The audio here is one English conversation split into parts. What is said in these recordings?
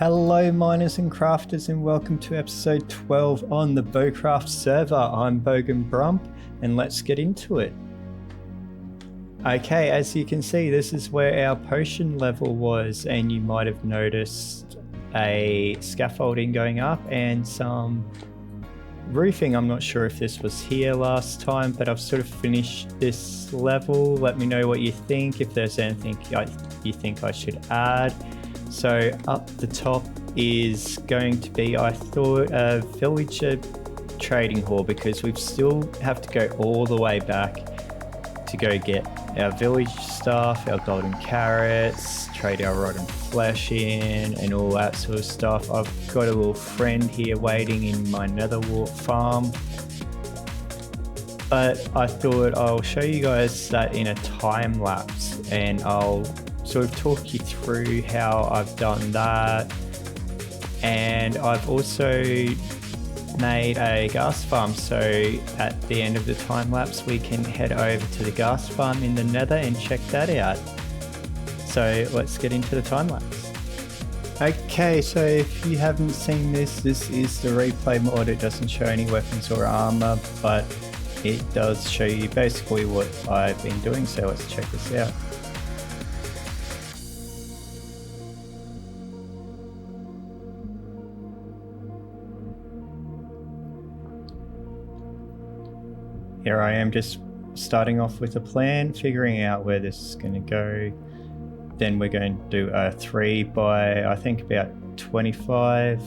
Hello miners and crafters, and welcome to episode 12 on the BoCraft server. I'm Boganbrump and let's get into it. Okay, as you can see, this is where our potion level was, and you might have noticed a scaffolding going up and some roofing. I'm not sure if this was here last time, but I've sort of finished this level. Let me know what you think, if there's anything you think I should add. So up the top is going to be, I thought, a villager trading hall, because we still have to go all the way back to go get our village stuff, our golden carrots, trade our rotten flesh in and all that sort of stuff. I've got a little friend here waiting in my netherwart farm, but I thought I'll show you guys that in a time lapse, and I'll sort of talk you through how I've done that. And I've also made a Ghasts farm, so at the end of the time lapse we can head over to the Ghasts farm in the nether and check that out. So let's get into the time lapse. Okay, so if you haven't seen this is the replay mod. It doesn't show any weapons or armor, but it does show you basically what I've been doing, so let's check this out. Here I am, just starting off with a plan, figuring out where this is going to go. Then we're going to do a 3 by, I think, about 25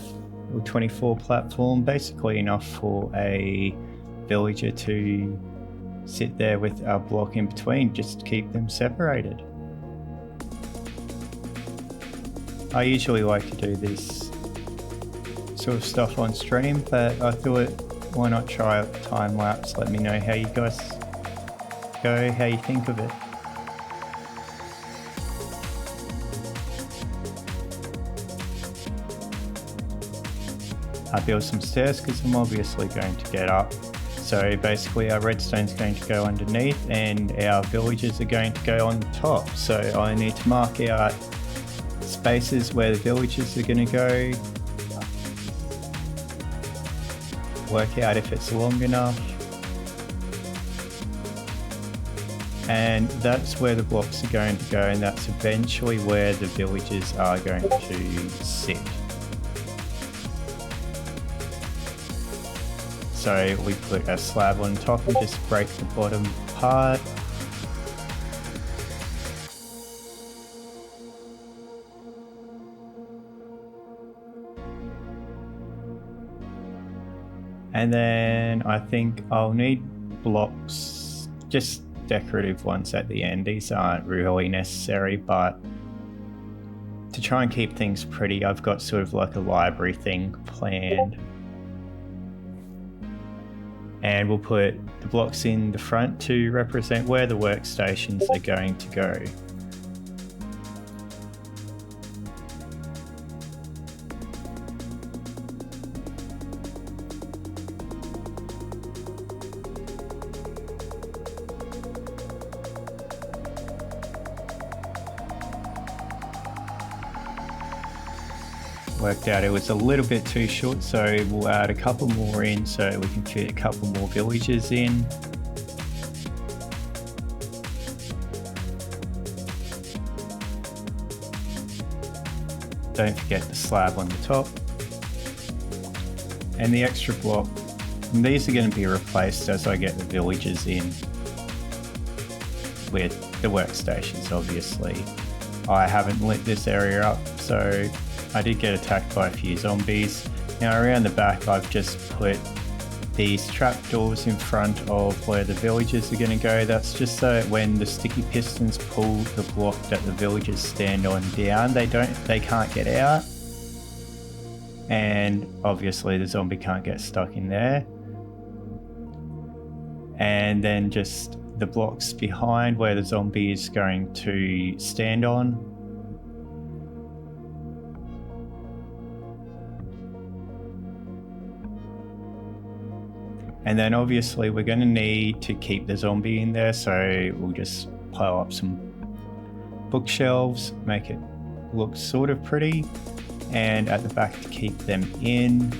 or 24 platform, basically enough for a villager to sit there with our block in between, just to keep them separated. I usually like to do this sort of stuff on stream, but I thought, why not try a time lapse? Let me know how you guys go, how you think of it. I built some stairs because I'm obviously going to get up. So basically our redstone's going to go underneath and our villagers are going to go on top. So I need to mark out spaces where the villagers are going to go, work out if it's long enough, and that's where the blocks are going to go, and that's eventually where the villagers are going to sit. So we put a slab on top and just break the bottom part. And then I think I'll need blocks, just decorative ones at the end. These aren't really necessary, but to try and keep things pretty, I've got sort of like a library thing planned. And we'll put the blocks in the front to represent where the workstations are going to go. Worked out it was a little bit too short, so we'll add a couple more in so we can fit a couple more villagers in. Don't forget the slab on the top. And the extra block, and these are going to be replaced as I get the villagers in with the workstations, obviously. I haven't lit this area up, so I did get attacked by a few zombies. Now around the back I've just put these trapdoors in front of where the villagers are going to go. That's just so that when the sticky pistons pull the block that the villagers stand on down, they can't get out. And obviously the zombie can't get stuck in there. And then just the blocks behind where the zombie is going to stand on. And then obviously we're going to need to keep the zombie in there, so we'll just pile up some bookshelves, make it look sort of pretty. and at the back to keep them in.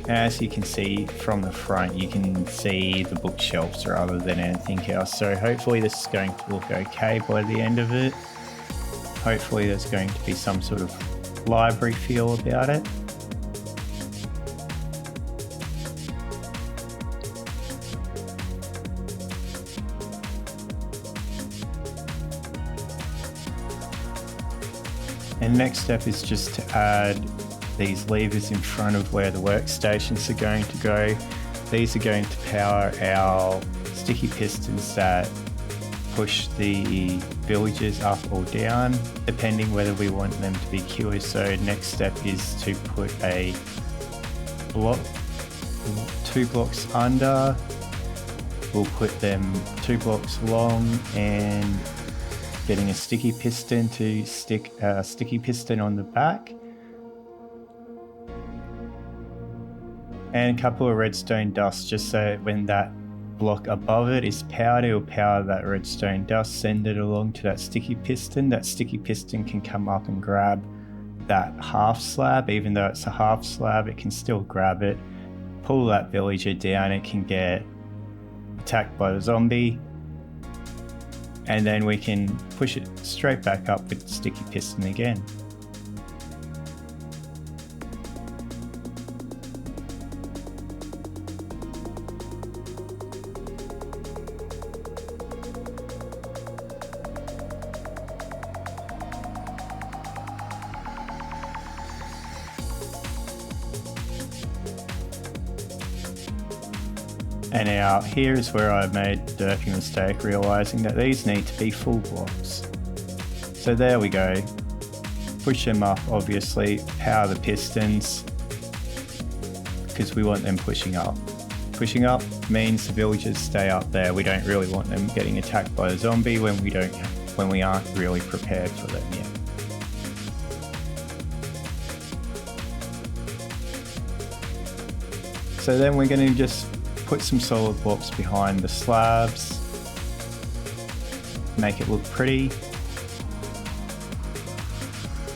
As you can see from the front, you can see the bookshelves rather than anything else. So hopefully this is going to look okay by the end of it. Hopefully there's going to be some sort of library feel about it. And next step is just to add these levers in front of where the workstations are going to go. These are going to power our sticky pistons that push the villagers up or down, depending whether we want them to be cured. So next step is to put a block, 2 blocks under. We'll put them 2 blocks long and getting a sticky piston to stick a sticky piston on the back. And a couple of redstone dust, just so when that block above it is powered, it will power that redstone dust, send it along to that sticky piston. That sticky piston can come up and grab that half slab. Even though it's a half slab, it can still grab it, pull that villager down. It can get attacked by the zombie, and then we can push it straight back up with the sticky piston again. And now here is where I made the derpy mistake, realizing that these need to be full blocks. So there we go. Push them up, obviously, power the pistons, because we want them pushing up. Pushing up means the villagers stay up there. We don't really want them getting attacked by a zombie when we aren't really prepared for them yet. So then we're going to just put some solid blocks behind the slabs, make it look pretty,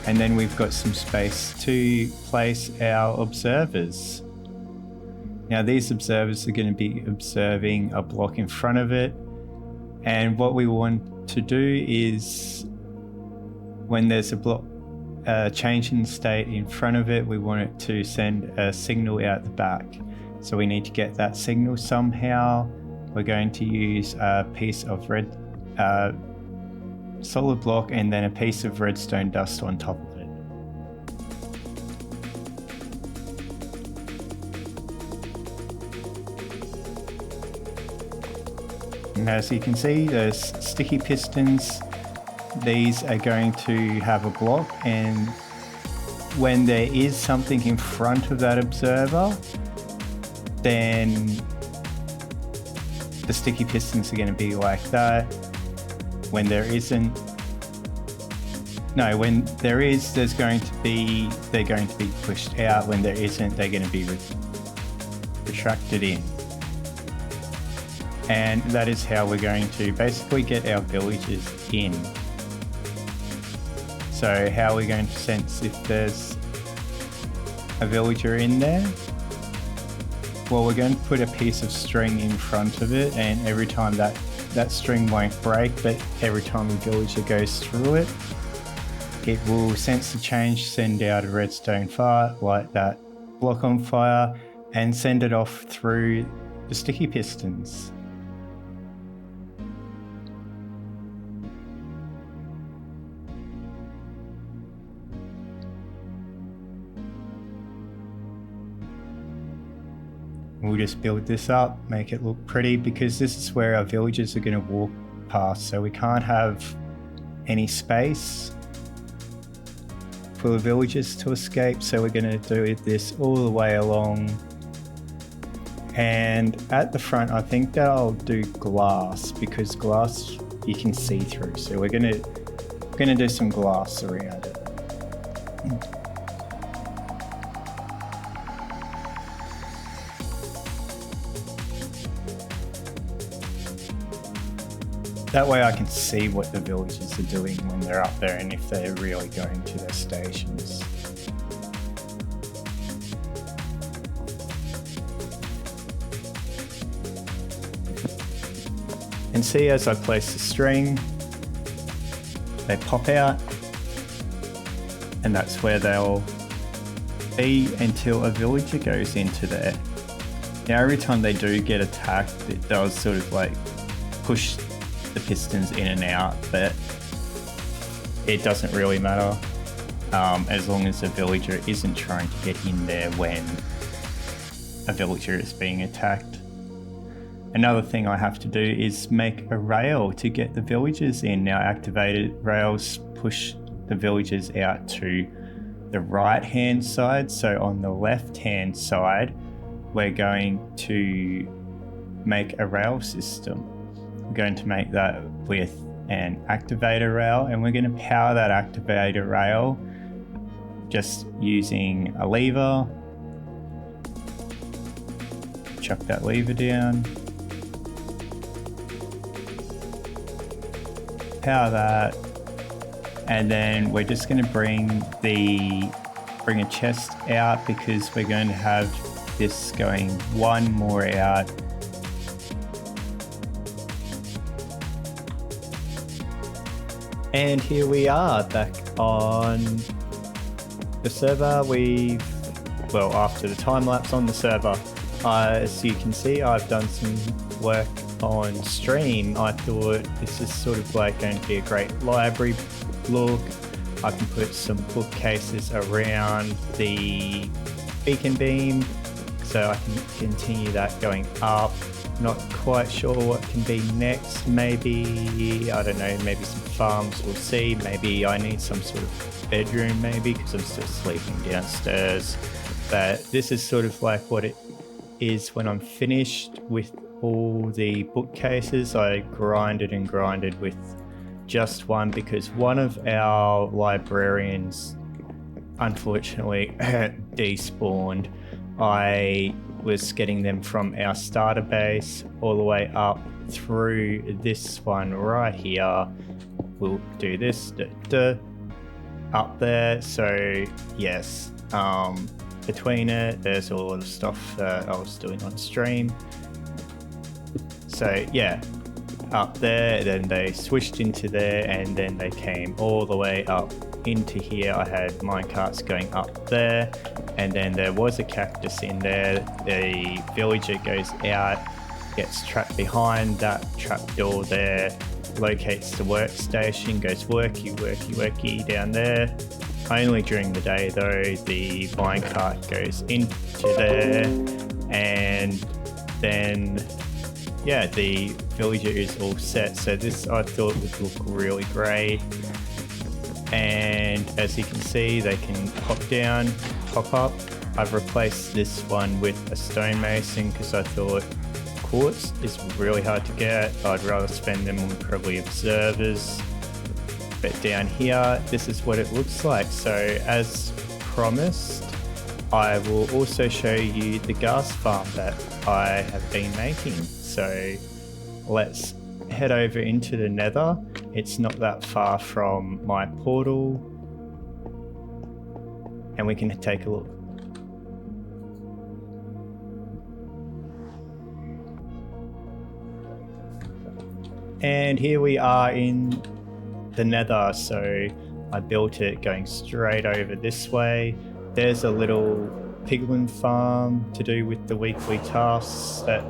and then we've got some space to place our observers. Now these observers are going to be observing a block in front of it, and what we want to do is when there's a block change in state in front of it, we want it to send a signal out the back. So we need to get that signal somehow. We're going to use a piece of red solid block and then a piece of redstone dust on top of it. And as you can see, there's sticky pistons. These are going to have a block, and when there is something in front of that observer, then the sticky pistons are going to be like that. When there isn't, no, when there is, they're going to be pushed out. When there isn't, they're going to be retracted in. And that is how we're going to basically get our villagers in. So how are we going to sense if there's a villager in there? Well, we're going to put a piece of string in front of it, and every time that string won't break, but every time a villager goes through it, it will sense the change, send out a redstone fire, light that block on fire, and send it off through the sticky pistons. We'll just build this up, make it look pretty, because this is where our villagers are going to walk past, so we can't have any space for the villagers to escape, so we're going to do this all the way along. And at the front, I think that I'll do glass, because glass you can see through, so we're going to do some glass around it. That way I can see what the villagers are doing when they're up there and if they're really going to their stations. And see, as I place the string, they pop out, and that's where they'll be until a villager goes into there. Now every time they do get attacked, it does sort of like push the pistons in and out, but it doesn't really matter as long as a villager isn't trying to get in there when a villager is being attacked. Another thing I have to do is make a rail to get the villagers in. Now activated rails push the villagers out to the right hand side, so on the left hand side we're going to make a rail system. We're going to make that with an activator rail, and we're going to power that activator rail just using a lever. Chuck that lever down, power that, and then we're just going to bring a chest out because we're going to have this going one more out. And here we are back on the server. After the time lapse on the server, as you can see, I've done some work on stream. I thought this is sort of like going to be a great library look. I can put some bookcases around the beacon beam so I can continue that going up. Not quite sure what can be next. Maybe, I don't know, maybe some farms, we'll see. Maybe I need some sort of bedroom maybe because I'm still sleeping downstairs. But this is sort of like what it is when I'm finished with all the bookcases. I grinded with just one because one of our librarians unfortunately despawned. I was getting them from our starter base all the way up through this one right here. We'll do this up there. So yes, between it there's a lot of stuff that I was doing on stream. So yeah, up there, then they switched into there, and then they came all the way up into here. I had minecarts going up there, and then there was a cactus in there. The villager goes out, gets trapped behind that trap door there, locates the workstation, goes worky down there. Only during the day though, the minecart goes into there, and then yeah, the villager is all set. So this I thought would look really great. And as you can see, they can pop down, pop up. I've replaced this one with a stonemason because I thought quartz is really hard to get. I'd rather spend them on probably observers. But down here, this is what it looks like. So as promised, I will also show you the ghast farm that I have been making. So let's head over into the nether. It's not that far from my portal, and we can take a look. And here we are in the nether. So I built it going straight over this way. There's a little piglin farm to do with the weekly tasks that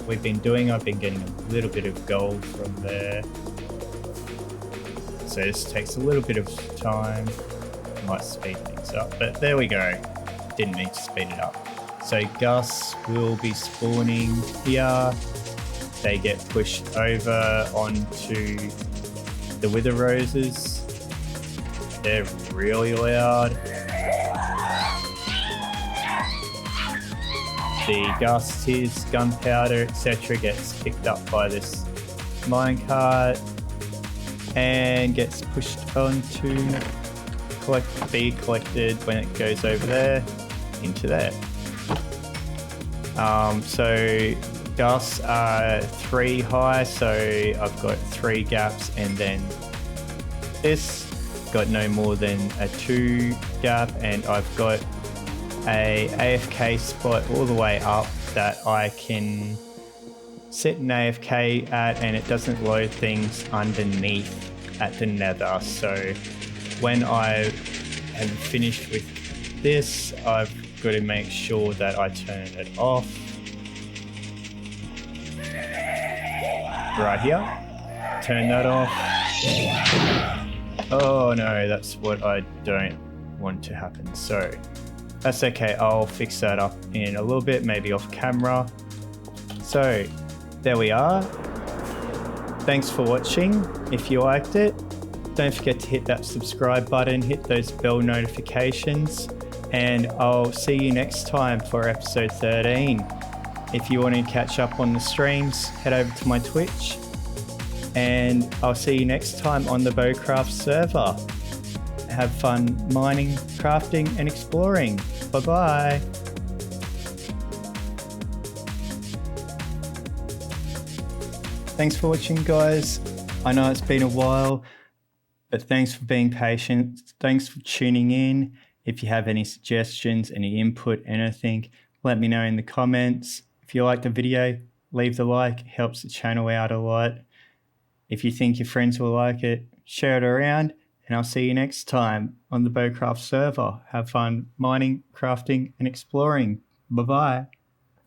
we've been doing. I've been getting a little bit of gold from there. So this takes a little bit of time. Might speed things up, but there we go. Didn't need to speed it up. So Ghasts will be spawning here. They get pushed over onto the wither roses. They're really loud. The Ghasts, his gunpowder, etc. gets picked up by this minecart and gets pushed on to be collected when it goes over there into there. So Ghasts are 3 high, so I've got 3 gaps, and then this got no more than a 2 gap, and I've got a AFK spot all the way up that I can set an AFK at, and it doesn't load things underneath at the nether. So when I have finished with this, I've got to make sure that I turn it off right here. Turn that off. Oh no, that's what I don't want to happen. So that's okay, I'll fix that up in a little bit, maybe off camera. So there we are. Thanks for watching. If you liked it, don't forget to hit that subscribe button, hit those bell notifications, and I'll see you next time for episode 13. If you want to catch up on the streams, head over to my Twitch, and I'll see you next time on the BoCraft server. Have fun mining, crafting, and exploring. Bye-bye. Thanks for watching, guys. I know it's been a while, but thanks for being patient. Thanks for tuning in. If you have any suggestions, any input, anything, let me know in the comments. If you liked the video, leave the like. It helps the channel out a lot. If you think your friends will like it, share it around, and I'll see you next time on the BoCraft server. Have fun mining, crafting, and exploring. Bye-bye.